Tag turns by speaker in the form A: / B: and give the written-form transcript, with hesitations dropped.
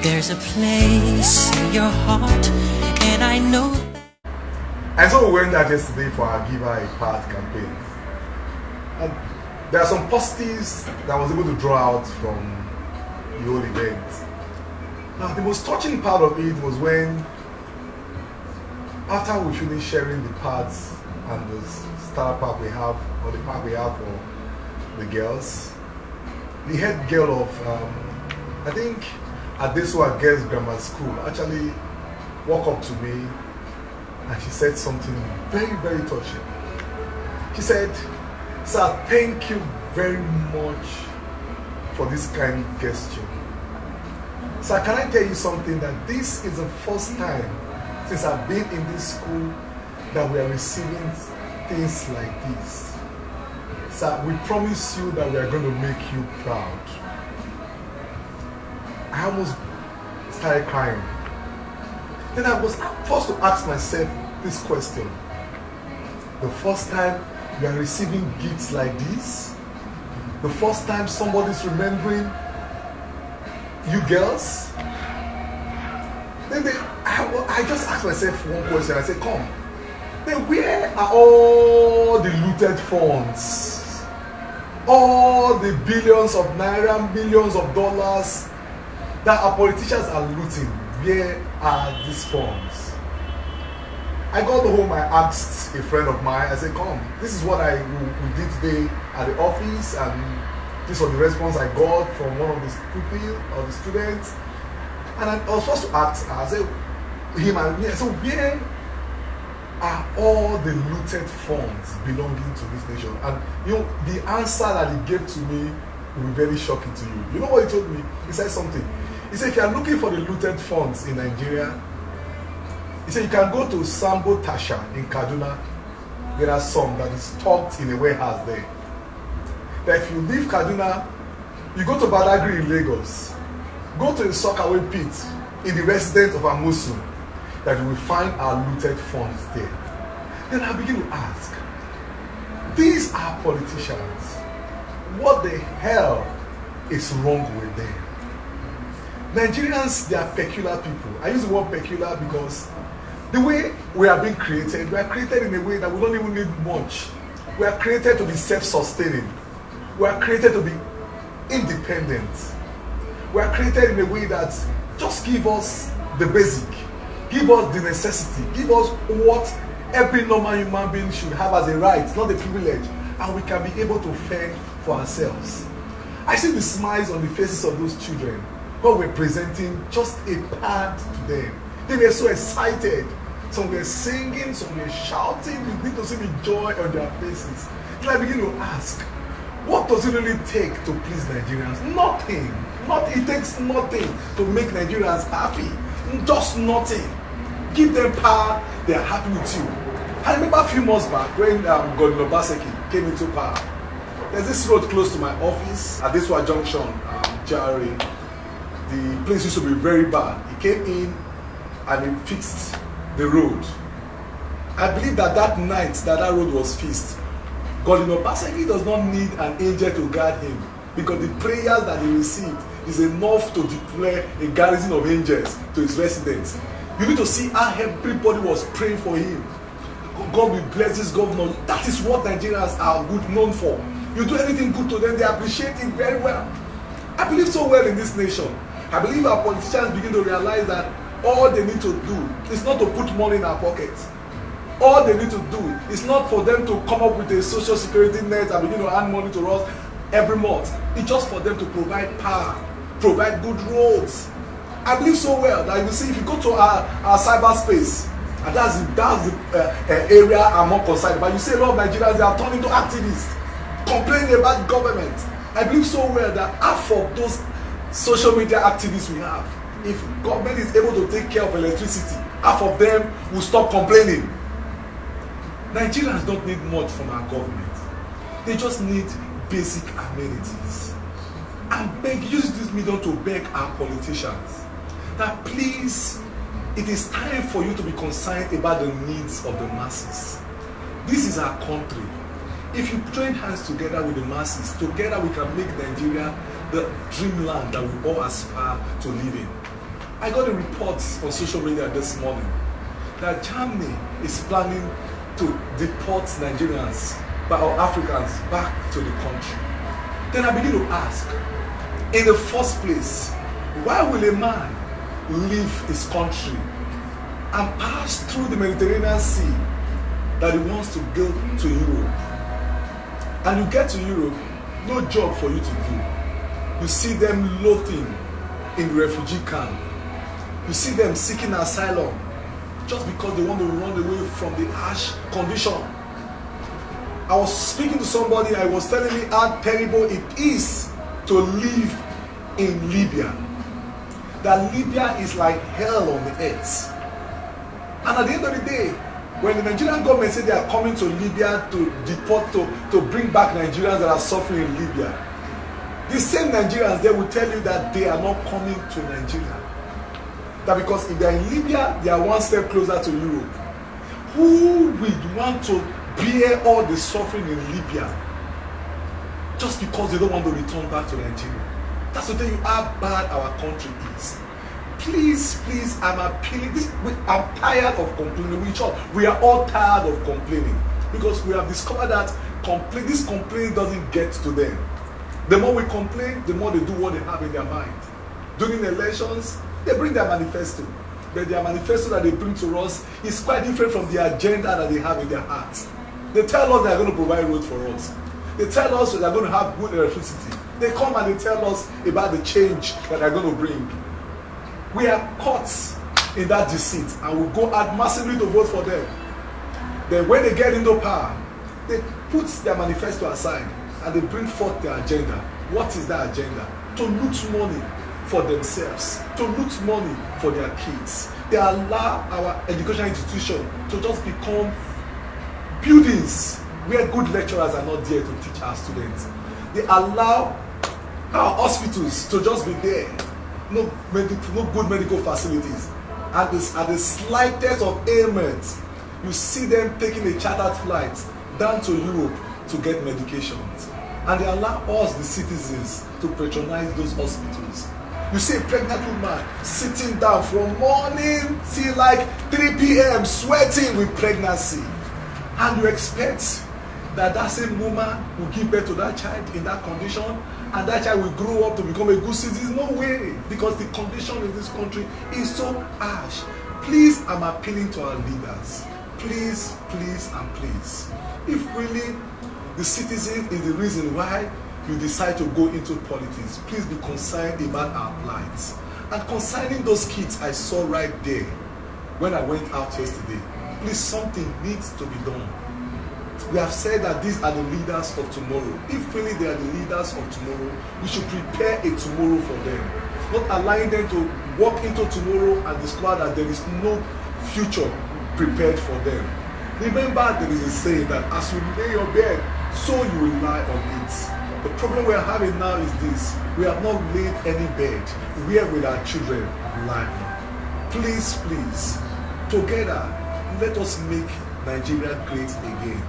A: There's a place in your heart, and I know.
B: And so we went out yesterday for our Give Her a Part campaign. And there are some positives that I was able to draw out from the whole event. Now, the most touching part of it was when, after we finished sharing the parts and the star park we have, or the park we have for the girls, the head girl of, I think, Adesua Girls Grammar School actually walked up to me and she said something very, very touching. She said, "Sir, thank you very much for this kind gesture. Sir, can I tell you something, that this is the first time since I've been in this school that we are receiving things like this. Sir, we promise you that we are going to make you proud." I almost started crying. Then I was forced to ask myself this question. The first time you are receiving gifts like this? The first time somebody's remembering you girls? Then I just asked myself one question. I said, come, then where are all the looted funds? All the billions of naira, millions of dollars that our politicians are looting, where are these funds? I got home, I asked a friend of mine, I said, come, this is what we did today at the office, and this was the response I got from one of the people or the students. And I was supposed to ask her, I said, him and me, so where are all the looted funds belonging to this nation? And the answer that he gave to me will be very shocking to you. You know what he told me? He said something. He said, if you are looking for the looted funds in Nigeria, he said you can go to Sambo Tasha in Kaduna. There are some that is stocked in a warehouse there. That if you leave Kaduna, you go to Badagry in Lagos, go to the Sockaway pit in the residence of Amusu, that you will find our looted funds there. Then I begin to ask, these are politicians. What the hell is wrong with them? Nigerians, they are peculiar people. I use the word peculiar because the way we are being created, we are created in a way that we don't even need much. We are created to be self-sustaining. We are created to be independent. We are created in a way that just give us the basic, give us the necessity, give us what every normal human being should have as a right, not a privilege, and we can be able to fend for ourselves. I see the smiles on the faces of those children when we're presenting just a part to them. They were so excited. Some were singing, some were shouting. You need to see the joy on their faces. Then I begin to ask, what does it really take to please Nigerians? Nothing. It takes nothing to make Nigerians happy. Just nothing. Give them power, they are happy with you. I remember a few months back when Godwin Obaseki came into power. There's this road close to my office at Adesua Junction, GRA. The place used to be very bad. He came in and he fixed the road. I believe that night that road was fixed, Godwin Obaseki does not need an angel to guard him, because the prayers that he received is enough to deploy a garrison of angels to his residence. You need to see how everybody was praying for him. God will bless this governor. That is what Nigerians are good known for. You do anything good to them, they appreciate it very well. I believe so well in this nation. I believe our politicians begin to realize that all they need to do is not to put money in our pockets. All they need to do is not for them to come up with a social security net and begin to earn money to us every month. It's just for them to provide power, provide good roads. I believe so well that you see, if you go to our cyberspace, and that's the area I'm more concerned about. You see a lot of Nigerians, they are turning to activists, complaining about government. I believe so well that half of those social media activists we have, if government is able to take care of electricity, half of them will stop complaining. Nigerians don't need much from our government. They just need basic amenities. And use this medium to beg our politicians that please, it is time for you to be concerned about the needs of the masses. This is our country. If you join hands together with the masses, together we can make Nigeria the dreamland that we all aspire to live in. I got a report on social media this morning that Germany is planning to deport Nigerians or Africans back to the country. Then I begin to ask, in the first place, why will a man leave his country and pass through the Mediterranean Sea that he wants to go to Europe? And you get to Europe, no job for you to do. You see them loathing in refugee camp. You see them seeking asylum just because they want to run away from the harsh condition. I was speaking to somebody, I was telling me how terrible it is to live in Libya. That Libya is like hell on the earth. And at the end of the day, when the Nigerian government said they are coming to Libya to deport, to bring back Nigerians that are suffering in Libya, the same Nigerians, they will tell you that they are not coming to Nigeria. That because if they are in Libya, they are one step closer to Europe. Who would want to bear all the suffering in Libya just because they don't want to return back to Nigeria? That's to tell you how bad our country is. Please, please, I'm appealing. I'm tired of complaining. We are all tired of complaining because we have discovered that this complaining doesn't get to them. The more we complain, the more they do what they have in their mind. During elections, they bring their manifesto. But their manifesto that they bring to us is quite different from the agenda that they have in their hearts. They tell us they are going to provide roads for us. They tell us they are going to have good electricity. They come and they tell us about the change that they are going to bring. We are caught in that deceit and we go out massively to vote for them. Then when they get into power, they put their manifesto aside and they bring forth their agenda. What is that agenda? To loot money for themselves, to loot money for their kids. They allow our educational institution to just become buildings where good lecturers are not there to teach our students. They allow our hospitals to just be there. No good medical facilities. At the slightest of ailments, you see them taking a chartered flight down to Europe to get medications. And they allow us, the citizens, to patronize those hospitals. You see a pregnant woman sitting down from morning till like 3 p.m. sweating with pregnancy. And you expect that same woman will give birth to that child in that condition and that child will grow up to become a good citizen? No way, because the condition in this country is so harsh. Please, I'm appealing to our leaders. Please, please, and please. If really the citizen is the reason why you decide to go into politics, please be concerned about our plight. And concerning those kids I saw right there when I went out yesterday, please, something needs to be done. We have said that these are the leaders of tomorrow. If really they are the leaders of tomorrow, we should prepare a tomorrow for them. Not allowing them to walk into tomorrow and discover that there is no future prepared for them. Remember, there is a saying that as you lay your bed, so you will lie on it. The problem we are having now is this: we have not laid any bed where will our children lie. Please, please, together, let us make Nigeria great again.